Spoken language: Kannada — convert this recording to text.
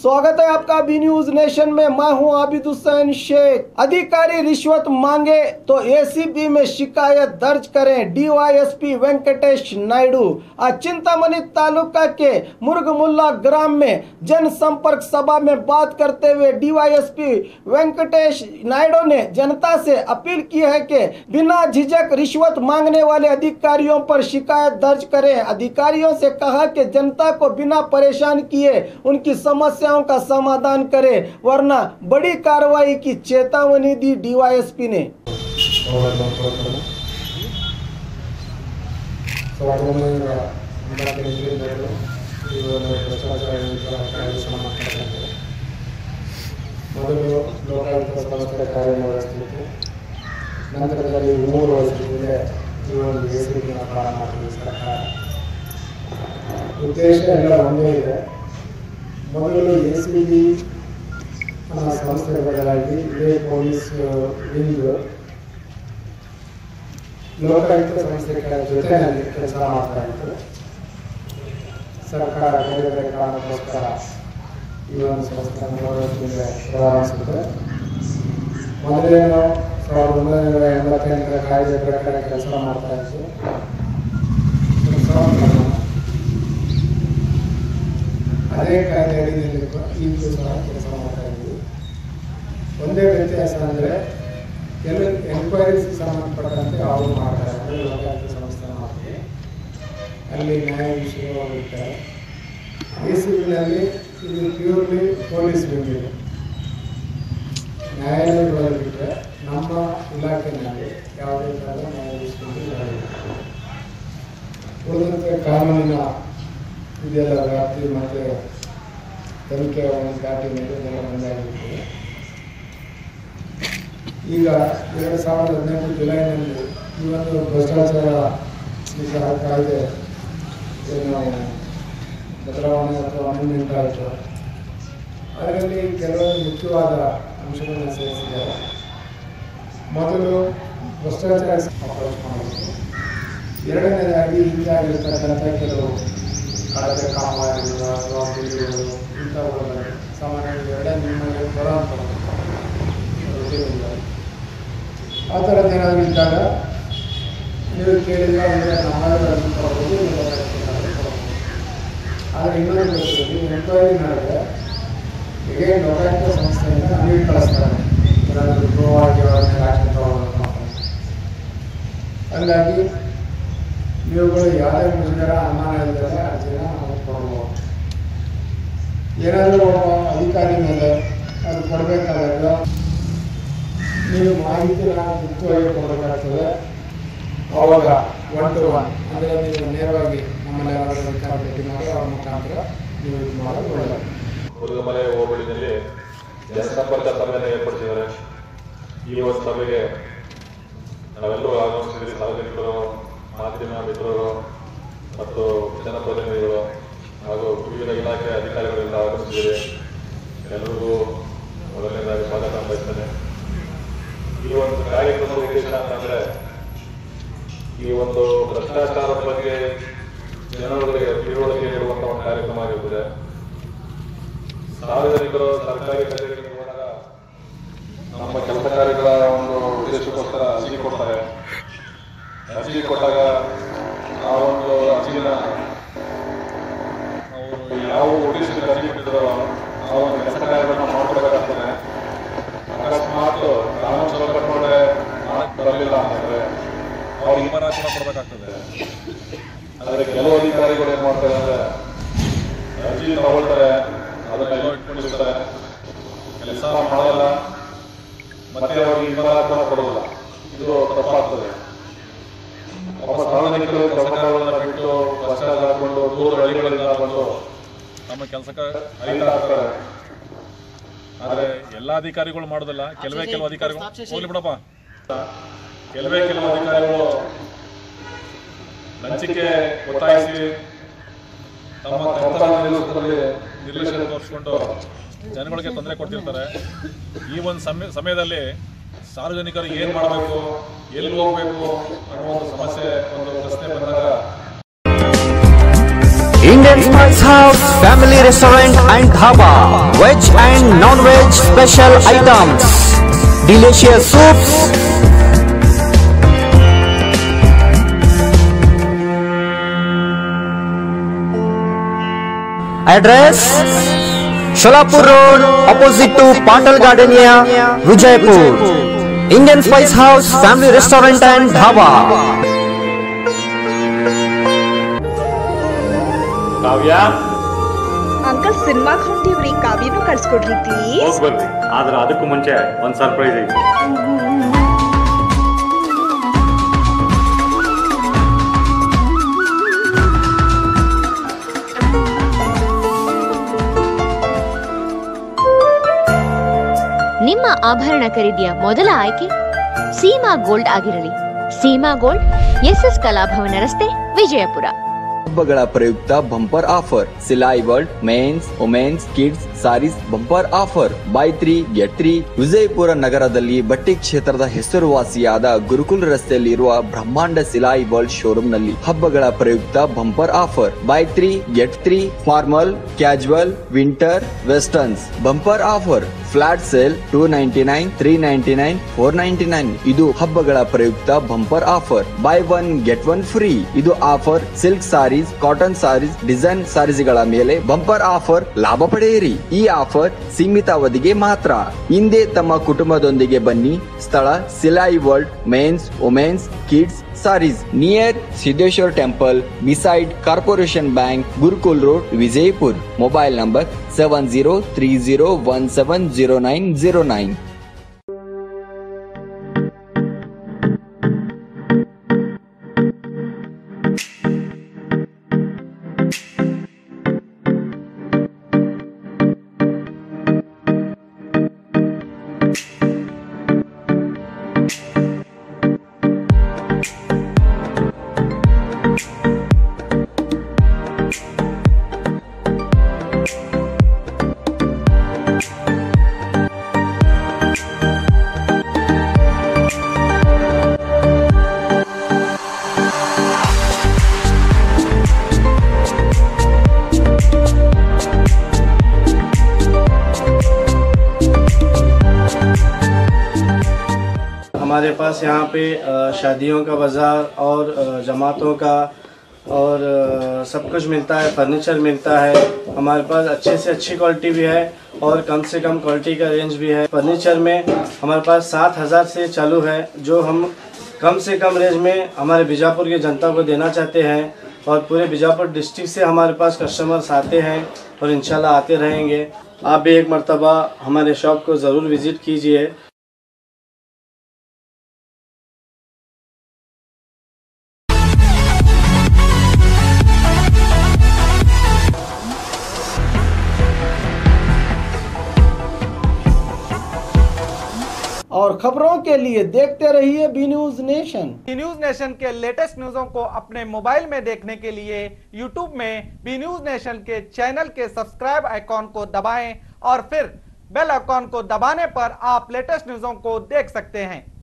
स्वागत है आपका बी न्यूज नेशन में। मैं हूं आबिद हुसैन शेख। अधिकारी रिश्वत मांगे तो एसीबी में शिकायत दर्ज करें, डीवाईएसपी वेंकटेश नायडू। आज चिंतामणि तालुका के मुर्गमुल्ला ग्राम में जनसंपर्क सभा में बात करते हुए डीवाईएसपी वेंकटेश नायडू ने जनता से अपील की है कि बिना झिझक रिश्वत मांगने वाले अधिकारियों पर शिकायत दर्ज करें। अधिकारियों से कहा कि जनता को बिना परेशान किए उनकी समस्याओं का समाधान करें, वरना बड़ी कार्रवाई की चेतावनी दी डीवाईएसपी ने। ಮೊದಲು ಲೋಕಾಯುಕ್ತ ಸಂಸ್ಥೆ ಕಾರ್ಯನಿರ್ವಹಿಸುತ್ತಿತ್ತು. ನಂತರದಲ್ಲಿ 3 ವರ್ಷದಿಂದ ಈ ಒಂದು ಎಸಿಬಿನ ಪ್ರಾರಂಭ ಮಾಡಿದೆ ಸರ್ಕಾರ. ಉದ್ದೇಶ ಎಲ್ಲ ಒಂದೇ ಇದೆ. ಮೊದಲು ಎಸಿಬಿ ಅನ್ನೋ ಸಂಸ್ಥೆ ಬದಲಾಗಿ ಇದೇ ಪೊಲೀಸ್ ವಿಂಗ್ ಲೋಕಾಯುಕ್ತ ಸಂಸ್ಥೆ ಜೊತೆಯಲ್ಲಿ ಕೆಲಸ ಮಾಡ್ತಾ ಇತ್ತು. ಸರ್ಕಾರ ಬೇರೆ ಬೇರೆ ಕಾರಣಕ್ಕೋಸ್ಕರ ಈ ಒಂದು ಸಂಸ್ಥೆಯನ್ನು 3 ವರ್ಷದಿಂದ ಪ್ರಾರಂಭಿಸಿದೆ. ಮೊದಲೇನು 1988ರ ಕಾಯ್ದೆ ಪ್ರಕಾರ ಕೆಲಸ ಮಾಡ್ತಾ ಇತ್ತು. ಅದೇ ಕಾಯ್ದೆ ಅಡಿಯಲ್ಲಿ ಈಗಲೂ ಸಹ ಕೆಲಸ ಮಾಡ್ತಾ ಇದ್ದೀವಿ. ಒಂದೇ ವ್ಯತ್ಯಾಸ ಅಂದರೆ ಕೆಲವು ಎನ್ಕ್ವೈರೀಸ್ ಸಂಬಂಧಪಟ್ಟಂತೆ ಅವರು ಮಾಡ್ತಾರೆ, ಲೋಕಾಯುಕ್ತ ಸಂಸ್ಥೆ ಮಾಡ್ತೀವಿ, ಅಲ್ಲಿ ನ್ಯಾಯಾಧೀಶರು ಇರ್ತಾರೆ. ಎಸಿಬಿನಲ್ಲಿ ಇದು ಪ್ಯೂರ್ಲಿ ಪೊಲೀಸ್ ವಿಂಗ್ ಇದೆ. ನ್ಯಾಯಾಲಯಗಳಲ್ಲಿ ಬಿಟ್ಟರೆ ನಮ್ಮ ಇಲಾಖೆಯಲ್ಲಿ ಯಾವುದೇ ಥರದ ನ್ಯಾಯಾಧೀಶರು ಉಳಿದಂತೆ ಕಾನೂನಿನ ಇದೆಲ್ಲ ವ್ಯಾಪ್ತಿ ಮತ್ತು ತನಿಖೆ ದಾಟಿ ಮೇಲೆ ಇದೆಲ್ಲ ಒಂದಾಗಿರ್ತದೆ. ಈಗ 2018 ಜುಲೈನಲ್ಲಿ ಈ ಒಂದು ಭ್ರಷ್ಟಾಚಾರ ನಿಗ್ರಹ ಕಾಯ್ದೆ ಏನು ಬದಲಾವಣೆ ಅಥವಾ ಅಮೆಂಡ್ಮೆಂಟ್ ಆಯಿತು, ಅದರಲ್ಲಿ ಕೆಲವೊಂದು ಮುಖ್ಯವಾದ ಅಂಶಗಳನ್ನು ಸೇರಿಸಿದ್ದಾರೆ. ಮೊದಲು ಭ್ರಷ್ಟಾಚಾರ ಅಪ್ರೋಚ್ ಮಾಡಬೇಕು. ಎರಡನೇದಾಗಿ ಹಿಂದಾಗಿರ್ತಕ್ಕಂಥ ಕೆಲವು ಕಳಪೆ ಕಾಮಗಾರಿಗಳು ಅಥವಾ ಬಿಲ್ಗಳು ಇಂಥವುಗಳ ಸಾಮಾನ್ಯವಾಗಿ ಎರಡೇ ನಿಮ್ಮಲ್ಲಿ ಬರೋಂಥ ಆ ಥರದ್ದು ಏನಾದರೂ ಇದ್ದಾಗ ನೀವು ಕೇಳಿಲ್ಲ ಅಂದರೆ ನಮ್ಮಲ್ಲಿ ಕೊಡ್ಬೋದು, ಆದರೆ ಇನ್ನೊಂದು ಗೊತ್ತಿದೆ, ಎನ್ಕ್ವೈರಿ ಮಾಡಿದ್ರೆ ಹೇಗೆ ಲೋಕಾಯುಕ್ತ ಸಂಸ್ಥೆಯಿಂದ ನಮಗೆ ಕಳಿಸ್ತಾರೆ ಏನಾದರೂ ಗೋವಾಗಿ ಅವರನ್ನೇ ಆಕ್ಷನ್ ತಗೊಳ್ಳೋದು. ಹಾಗಾಗಿ ನೀವುಗಳು ಯಾವುದೇ ಮುಜುಗರ ಅನುಮಾನ ಇಲ್ಲದೆ ಅರ್ಜಿನ ನಾವು ಕೊಡ್ಬೋದು. ಏನಾದರೂ ಒಬ್ಬ ಅಧಿಕಾರಿ ಮೇಲೆ ಅದು ಕೊಡಬೇಕಾದಾಗ ನೀವು ಮಾಹಿತಿನ ಮುಕ್ತವಾಗಿ ಕೊಡಬೇಕಾಗ್ತದೆ. ಆವಾಗ 1 to 1 ಅಂದರೆ ನೀವು ನೇರವಾಗಿ ನಮ್ಮಲ್ಲಿ ಯಾರಾದರೂ ಅಧಿಕಾರಿ ಭೇಟಿ ಮಾಡಿ ಅವ್ರ ಮುಖಾಂತರ ನೀವು ಇದು ಮಾಡೋದು ಒಳ್ಳೆಯದು. ಮುರುಗಮಲೆ ಹೋಬಳಿನಲ್ಲಿ ಜನಸಂಪರ್ಕ ಸಭೆಯನ್ನು ಏರ್ಪಡಿಸಿದ್ದಾರೆ. ಈ ಒಂದು ಸಭೆಗೆ ನಾವೆಲ್ಲರೂ ಆಗಮಿಸಿದ್ರಿ, ಸಾರ್ವಜನಿಕರು, ಮಾಧ್ಯಮ ಮಿತ್ರರು ಮತ್ತು ಜನಪ್ರತಿನಿಧಿಗಳು ಹಾಗೂ ವಿವಿಧ ಇಲಾಖೆ ಅಧಿಕಾರಿಗಳೆಲ್ಲ ಆಗಮಿಸಿದ್ದೀರಿ. ಎಲ್ಲರಿಗೂ ಮೊದಲನೇದಾಗಿ ಸ್ವಾಗತ ಬಯಸ್ತೇನೆ. ಈ ಒಂದು ಕಾರ್ಯಕ್ರಮದ ಉದ್ದೇಶ ಅಂತಂದರೆ ಈ ಒಂದು ಭ್ರಷ್ಟಾಚಾರದ ಬಗ್ಗೆ ಜನರಿಗೆ ತಿಳುವಳಿಕೆ ನೀಡುವಂಥ ಒಂದು ಕಾರ್ಯಕ್ರಮ ಆಗಿರುತ್ತದೆ. ಸಾರ್ವಜನಿಕರು ಸರ್ಕಾರಿ ಕಚೇರಿಗೆ ಹೋದಾಗ ನಮ್ಮ ಕೆಲಸ ಕಾರ್ಯಗಳ ಒಂದು ಉದ್ದೇಶಕ್ಕೋಸ್ಕರ ಅರ್ಜಿ ಕೊಡ್ತಾರೆ. ಅರ್ಜಿ ಕೊಟ್ಟಾಗ ಆ ಒಂದು ಅರ್ಜಿನ ಅವರು ಯಾವ ಉದ್ದೇಶಕ್ಕೆ ಅರ್ಜಿ ಕೊಟ್ಟಿದ್ದಾರೋ ಆ ಒಂದು ಕೆಲಸ ಕಾರ್ಯಗಳನ್ನ ಮಾಡ್ಕೊಡ್ಬೇಕಾಗ್ತದೆ. ಅಕಸ್ಮಾತ್ ಕಾನೂನು ಚೌಕಟ್ಟಿನೊಳಗೆ ಬರಲಿಲ್ಲ ಅಂತಂದರೆ ಅವ್ರು ಇಮರಾಚನ ಕೊಡಬೇಕಾಗ್ತದೆ. ಆದರೆ ಕೆಲವು ಅಧಿಕಾರಿಗಳು ಏನು ಮಾಡ್ತಾರೆ ಅಂದರೆ ಅರ್ಜಿ ತಗೊಳ್ತಾರೆ, ಅದನ್ನ ಇಟ್ಕೊಂಡಿರ್ತಾರೆ, ಕೆಲಸ ಮಾಡಲ್ಲ, ಮತ್ತೆ ಅವ್ರಿಗೆ ಇಮರಾಚನ ಕೊಡೋದಿಲ್ಲ. ಇದು ತಪ್ಪಾಗ್ತದೆ. ಒಬ್ಬ ಸಾರ್ವಜನಿಕರು ಕೆಲಸ ಕಾರ್ಯಗಳನ್ನ ಬಿಟ್ಟು ಭ್ರಷ್ಟಾಚಾರ ಹಾಕೊಂಡು ದೂರ ಹಳ್ಳಿಗಳಿಂದ ಬಂದು ನಮ್ಮ ಕೆಲಸಕ್ಕೆ ಹರಿತಾ ಇರ್ತಾರೆ. ಆದರೆ ಎಲ್ಲ ಅಧಿಕಾರಿಗಳು ಮಾಡೋದಿಲ್ಲ, ಕೆಲವೇ ಕೆಲವು ಅಧಿಕಾರಿಗಳು ಹೋಗ್ಲಿ ಬಿಡಪ್ಪ, ಕೆಲವೇ ಕೆಲವು ಅಧಿಕಾರಿಗಳು ಲಂಚಕ್ಕೆ ಒತ್ತಾಯಿಸಿ ತಮ್ಮ ಕರ್ತವ್ಯದಲ್ಲಿ ನಿರ್ಲಕ್ಷ್ಯ ತೋರಿಸ್ಕೊಂಡು ಜನಗಳಿಗೆ ತೊಂದರೆ ಕೊಡ್ತಿರ್ತಾರೆ. ಈ ಒಂದು ಸಮಯದಲ್ಲಿ ಸಾರ್ವಜನಿಕರು ಏನು ಮಾಡಬೇಕು, ಎಲ್ಲಿ ಹೋಗಬೇಕು ಅನ್ನೋ ಒಂದು ಸಮಸ್ಯೆ, ಒಂದು ಪ್ರಶ್ನೆ ಬಂದಾಗ Indian Spice House Family Restaurant and Dhaba. Veg and non-veg special items. Delicious soups. Address: Sholapur Road, opposite to Patal Gardenia, Vijaypur. Indian Spice House Family Restaurant and Dhaba. Kavya, uncle cinema ಹೊಂಟಿವ್ರಿ, ಕಾವ್ಯನು ಕಳ್ಸ್ಕೊಡ್ರಿ ಪ್ಲೀಸ್. ಹೋಗ್ ಬರ್ರಿ. ಆದ್ರೆ ಅದಕ್ಕೂ ಮುಂಚೆ ಒಂದ್ ಸರ್ಪ್ರೈಸ್ ಐತಿ. ನಿಮ್ಮ ಆಭರಣ ಖರೀದಿಯ ಮೊದಲ ಆಯ್ಕೆ ಸೀಮಾ ಗೋಲ್ಡ್ ಆಗಿರಲಿ. ಸೀಮಾ ಗೋಲ್ಡ್, ಎಸ್ಎಸ್ ಕಲಾಭವನ ರಸ್ತೆ, ವಿಜಯಪುರ. ಹಬ್ಬಗಳ ಪ್ರಯುಕ್ತ bumper offer. Silai World men's, women's, kids sarees bumper offer. Buy 3 get 3. Vijayapura ನಗರದಲ್ಲಿ ಬಟ್ಟೆ ಕ್ಷೇತ್ರದ ಹೆಸರುವಾಸಿಯಾದ ಗುರುಕುಲ್ ರಸ್ತೆಯಲ್ಲಿರುವ ಬ್ರಹ್ಮಾಂಡ ಸಿಲಾಯಿ ವರ್ಲ್ಡ್ ಶೋರೂಮ್ ನಲ್ಲಿ ಹಬ್ಬಗಳ ಪ್ರಯುಕ್ತ bumper offer. Buy 3 get 3. Formal, casual, winter, westerns bumper offer. Flat sale 299, 399, 499. ಇದು ಹಬ್ಬಗಳ ಪ್ರಯುಕ್ತ bumper offer. Buy 1 get 1 free. ಇದು offer silk sarees, cotton sarees, design ಸಾರೀಸ್ಗಳ ಮೇಲೆ ಬಂಪರ್ ಆಫರ್ ಲಾಭ ಪಡೆಯಿರಿ. ಈ ಆಫರ್ ಸೀಮಿತ ಅವಧಿಗೆ ಮಾತ್ರ. ಹಿಂದೆ ತಮ್ಮ ಕುಟುಂಬದೊಂದಿಗೆ ಬನ್ನಿ. ಸ್ಥಳ Silai World men's, women's, kids sarees, near Siddheshwar temple, beside Corporation Bank, Gurukul road, Vijayapur. Mobile number 7030170909. हमारे पास यहाँ पे शादियों का बाज़ार और जमातों का और सब कुछ मिलता है। फर्नीचर मिलता है हमारे पास, अच्छे से अच्छी क्वालिटी भी है और कम से कम क्वालिटी का रेंज भी है। फर्नीचर में हमारे पास 7,000 से चालू है, जो हम कम से कम रेंज में हमारे बीजापुर की जनता को देना चाहते हैं। और पूरे बीजापुर डिस्ट्रिक्ट से हमारे पास कस्टमर्स आते हैं और इंशाल्लाह आते रहेंगे। आप भी एक मर्तबा हमारे शॉप को ज़रूर विज़िट कीजिए। और खबरों के लिए देखते रहिए B News Nation. B News Nation के लेटेस्ट न्यूज़ों को अपने मोबाइल में देखने के लिए यूट्यूब में बी न्यूज नेशन के चैनल के सब्सक्राइब आइकॉन को दबाएं और फिर बेल आइकॉन को दबाने पर आप लेटेस्ट न्यूज़ों को देख सकते हैं।